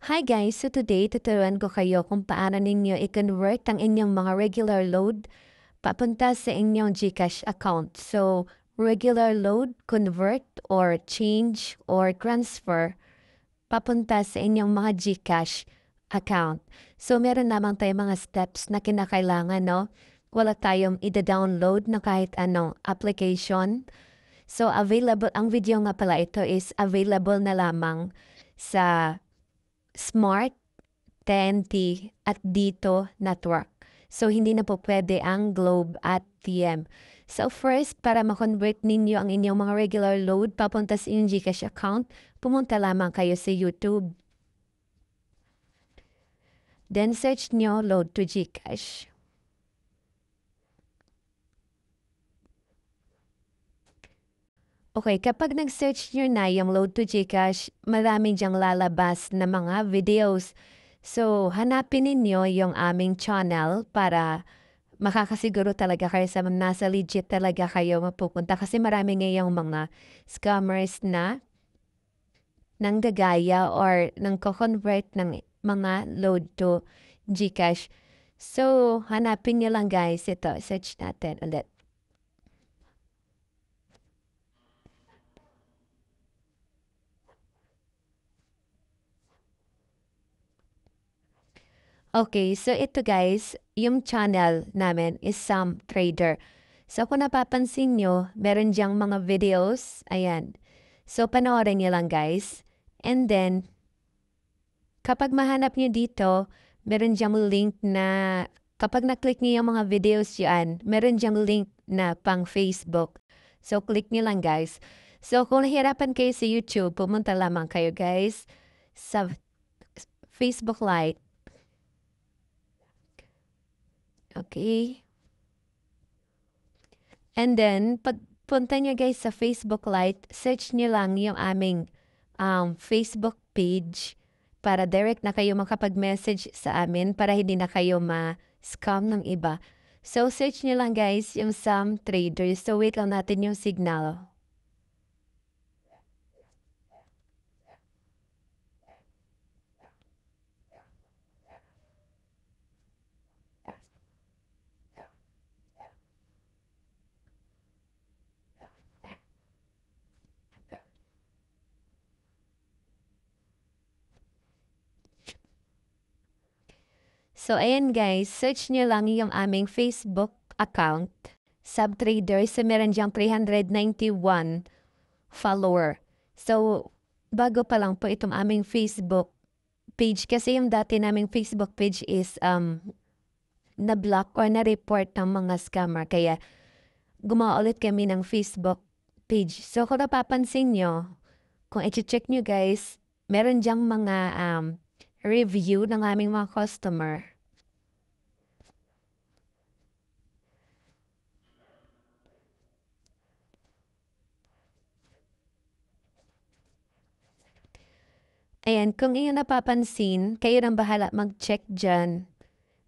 Hi guys! So today, tuturuan ko kayo kung paano ninyo i-convert ang inyong mga regular load papunta sa inyong GCash account. So, regular load, convert, or change, or transfer papunta sa inyong mga GCash account. So, meron lamang tayong mga steps na kinakailangan, no? Wala tayong ida-download na kahit anong application. So, ang video nga pala ito is available na lamang sa Smart, TNT, at Dito Network. So, hindi na po pwede ang Globe at TM. So, first, para ma-convert ninyo ang inyong mga regular load papunta sa inyong GCash account, pumunta lamang kayo sa YouTube. Then, search nyo Load to GCash. Okay, kapag nag-search nyo na yung Load to GCash, maraming dyang lalabas na mga videos. So, hanapin ninyo yung aming channel para makakasiguro talaga kayo sa nasa legit talaga kayo mapupunta. Kasi marami ngayong mga scammers na nanggagaya or nangko-convert ng mga load to GCash. So, hanapin nyo lang guys. Ito, search natin ulit. Okay, so ito guys, yung channel namin is Sam Trader. So kung napapansin nyo, meron diyang mga videos. Ayan. So panoorin nyo lang guys. And then, kapag mahanap nyo dito, meron diyang link na, kapag na-click nyo yung mga videos yan, meron diyang link na pang Facebook. So click nyo lang guys. So kung nahihirapan kayo sa YouTube, pumunta lamang kayo guys sa Facebook Lite. Okay. And then, pagpunta nyo guys sa Facebook Lite, search nyo lang yung aming Facebook page para direct na kayo makapag-message sa amin para hindi na kayo ma-scam ng iba. So, search nyo lang guys yung Sam Traders. So, wait lang natin yung signal. So, ayan guys, search nyo lang yung aming Facebook account, Subtraders, so meron diyang 391 follower. So, bago pa lang po itong aming Facebook page kasi yung dati naming Facebook page is na-block or na-report ng mga scammer. Kaya gumawa ulit kami ng Facebook page. So, kung napapansin nyo, kung i-check nyo guys, meron diyang mga review ng aming mga customer. Ayan, kung iyon napapansin, kayo nang bahala mag-check dyan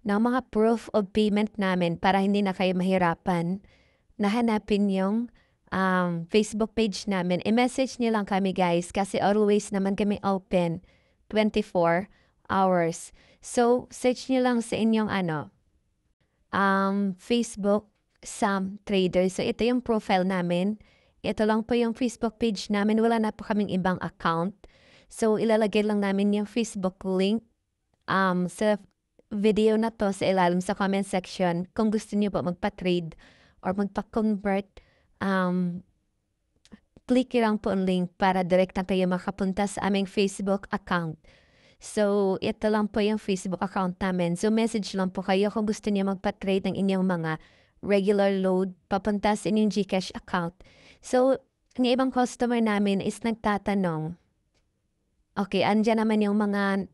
ng mga proof of payment namin para hindi na kayo mahirapan na hanapin yung Facebook page namin. I-message niyo lang kami guys kasi always naman kami open 24 hours. So, search niyo lang sa inyong Facebook Sam Trader. So, ito yung profile namin. Ito lang po yung Facebook page namin. Wala na po kaming ibang account. So, ilalagay lang namin yung Facebook link sa video na to sa ilalim sa comment section. Kung gusto niyo po magpa-trade or magpa-convert, click lang po ang link para direct na kayo makapunta sa aming Facebook account. So, ito lang po yung Facebook account namin. So, message lang po kayo kung gusto niyo magpa-trade ng inyong mga regular load papunta sa inyong GCash account. So, ang ibang customer namin is nagtatanong, okay, andyan naman yung mga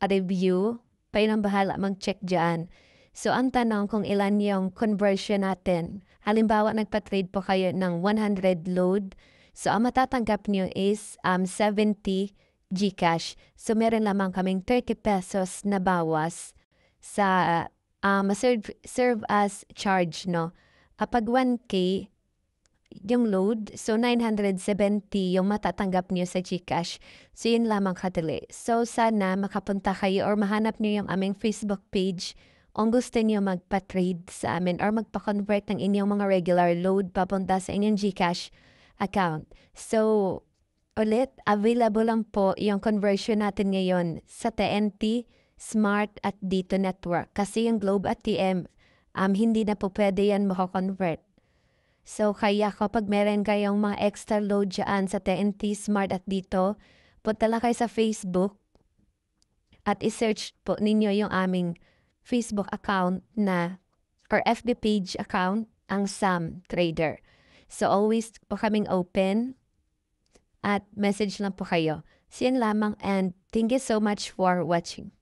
review, kayo nang bahala mag-check dyan. So, ang tanong kung ilan yung conversion natin. Halimbawa, nagpa-trade po kayo ng 100 load. So, ang matatanggap nyo is 70 GCash. So, meron lamang kaming 30 pesos na bawas sa serve as charge, no? Kapag 1K, yung load. So, 970 yung matatanggap niyo sa GCash. So, yun lamang kadali. So, sana makapunta kayo or mahanap niyo yung aming Facebook page kung gusto niyo magpa-trade sa amin or magpa-convert ng inyong mga regular load papunta sa inyong GCash account. So, ulit, available lang po yung conversion natin ngayon sa TNT, Smart at Dito Network. Kasi yung Globe at TM, hindi na po pwede yan makakonvert. So, kaya kapag meron kayong mga extra load dyan sa TNT, Smart at Dito, punta lang kayo sa Facebook at isearch po ninyo yung aming Facebook account na or FB page account, ang Sam Trader. So, always po kaming open at message lang po kayo. So, yan lamang and thank you so much for watching.